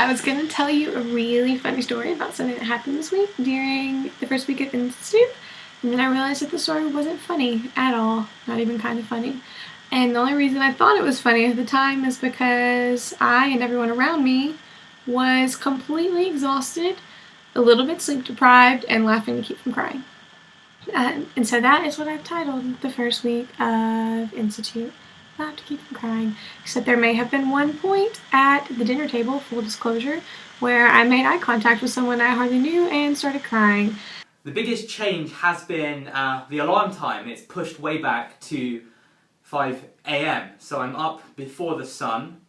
I was going to tell you a really funny story about something that happened this week during the first week at Institute, and then I realized that the story wasn't funny at all, not even kind of funny. And the only reason I thought it was funny at the time is because I and everyone around me was completely exhausted, a little bit sleep deprived, and laughing to keep from crying. And so that is what I've titled the first week of Institute. Laugh to keep from crying. Except there may have been one point at the dinner table, full disclosure, where I made eye contact with someone I hardly knew and started crying. The biggest change has been the alarm time. It's pushed way back to 5 a.m. So I'm up before the sun.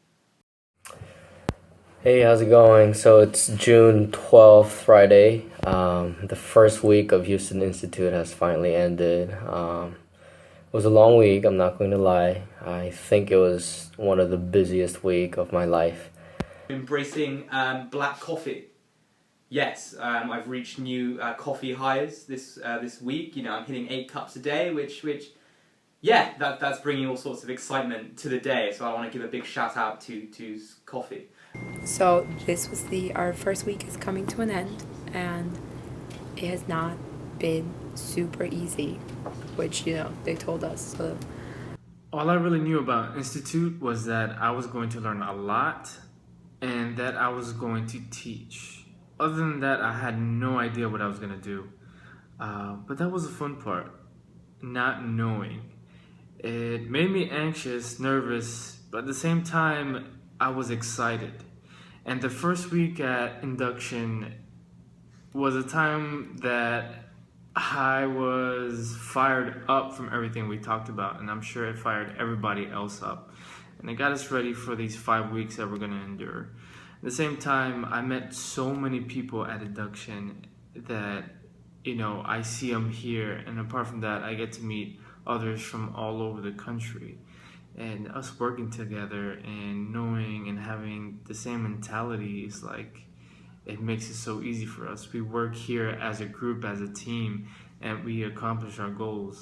Hey, how's it going? So it's June 12th, Friday. The first week of Houston Institute has finally ended. It was a long week, I'm not going to lie. I think it was one of the busiest week of my life. Embracing black coffee. Yes, I've reached new coffee highs this week. You know, I'm hitting 8 cups a day, which yeah, that's bringing all sorts of excitement to the day. So I want to give a big shout out to coffee. So this was our first week is coming to an end, and it has not been super easy, which, they told us. So all I really knew about Institute was that I was going to learn a lot and that I was going to teach. Other than that, I had no idea what I was going to do. But that was the fun part, not knowing. It made me anxious, nervous, but at the same time, I was excited. And the first week at induction was a time that I was fired up from everything we talked about, and I'm sure it fired everybody else up. And it got us ready for these 5 weeks that we're going to endure. At the same time, I met so many people at induction that, I see them here, and apart from that, I get to meet others from all over the country. And us working together and knowing and having the same mentality is like, it makes it so easy for us. We work here as a group, as a team, and we accomplish our goals.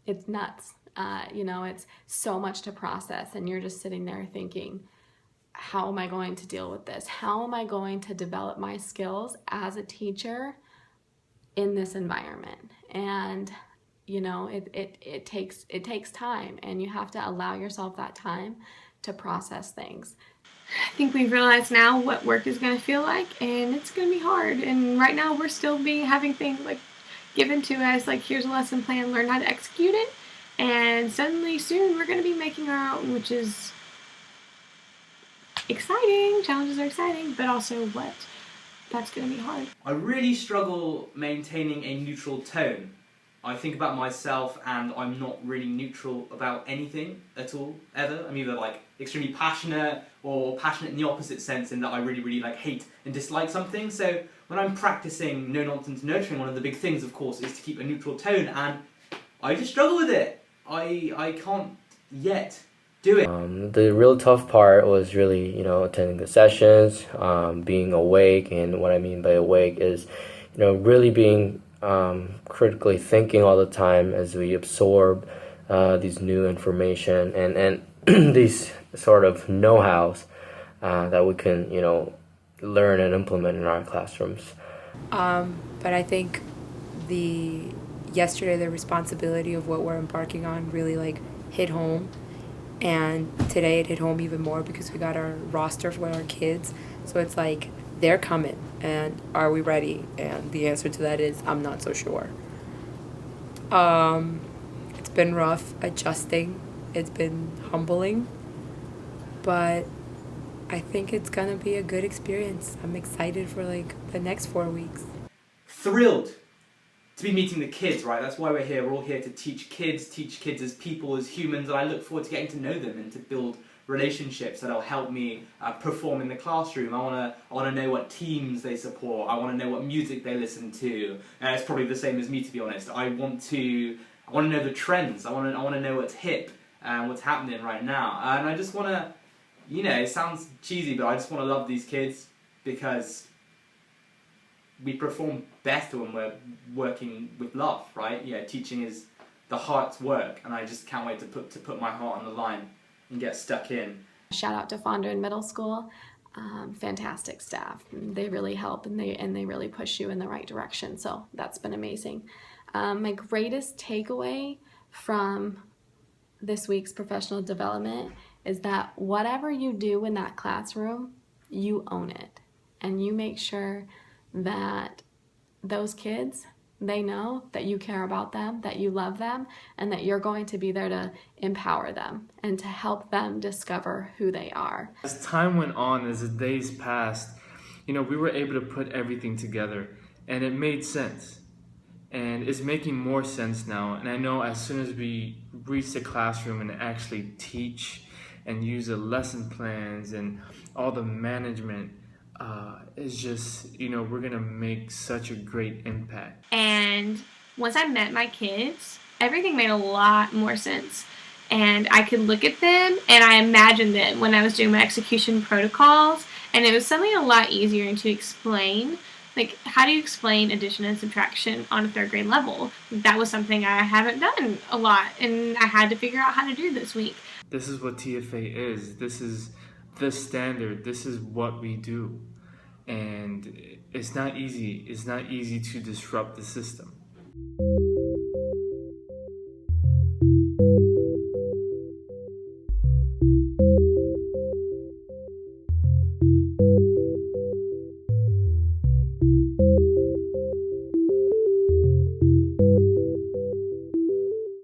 It's nuts. It's so much to process, and you're just sitting there thinking, how am I going to deal with this? How am I going to develop my skills as a teacher in this environment? And it takes time, and you have to allow yourself that time to process things. I think we've realized now what work is going to feel like, and it's going to be hard. And right now we're still having things like given to us, like here's a lesson plan, learn how to execute it. And suddenly soon we're going to be making our own, which is exciting. Challenges are exciting, but also that's going to be hard. I really struggle maintaining a neutral tone. I think about myself and I'm not really neutral about anything at all, ever. I'm either extremely passionate or passionate in the opposite sense, in that I really, really hate and dislike something. So when I'm practicing no-nonsense nurturing, one of the big things, of course, is to keep a neutral tone, and I just struggle with it. I can't yet do it. The real tough part was really, attending the sessions, being awake, and what I mean by awake is, really being critically thinking all the time as we absorb these new information and these sort of know-hows that we can, learn and implement in our classrooms. but I think yesterday the responsibility of what we're embarking on really hit home, and today it hit home even more because we got our roster for our kids. So it's like, they're coming, and are we ready? And the answer to that is, I'm not so sure. It's been rough adjusting. It's been humbling, but I think it's gonna be a good experience. I'm excited for the next 4 weeks. Thrilled to be meeting the kids, right? That's why we're here. We're all here to teach kids as people, as humans, and I look forward to getting to know them and to build relationships that'll help me perform in the classroom. I wanna know what teams they support. I wanna know what music they listen to. It's probably the same as me, to be honest. I wanna know the trends. I wanna know what's hip and what's happening right now. And I just wanna, it sounds cheesy, but I just wanna love these kids because we perform best when we're working with love, right? Yeah, teaching is the heart's work, and I just can't wait to put my heart on the line and get stuck in. Shout out to Fondren Middle School. fantastic staff. They really help, and they really push you in the right direction. So that's been amazing. My greatest takeaway from this week's professional development is that whatever you do in that classroom, you own it, and you make sure that those kids, they know that you care about them, that you love them, and that you're going to be there to empower them and to help them discover who they are. As time went on, as the days passed, we were able to put everything together, and it made sense. And it's making more sense now. And I know as soon as we reach the classroom and actually teach and use the lesson plans and all the management, it's just, we're going to make such a great impact. And once I met my kids, everything made a lot more sense. And I could look at them and I imagined them when I was doing my execution protocols. And it was something a lot easier to explain. Like, how do you explain addition and subtraction on a third grade level? That was something I haven't done a lot, and I had to figure out how to do this week. This is what TFA is. This is the standard. This is what we do. And it's not easy. It's not easy to disrupt the system.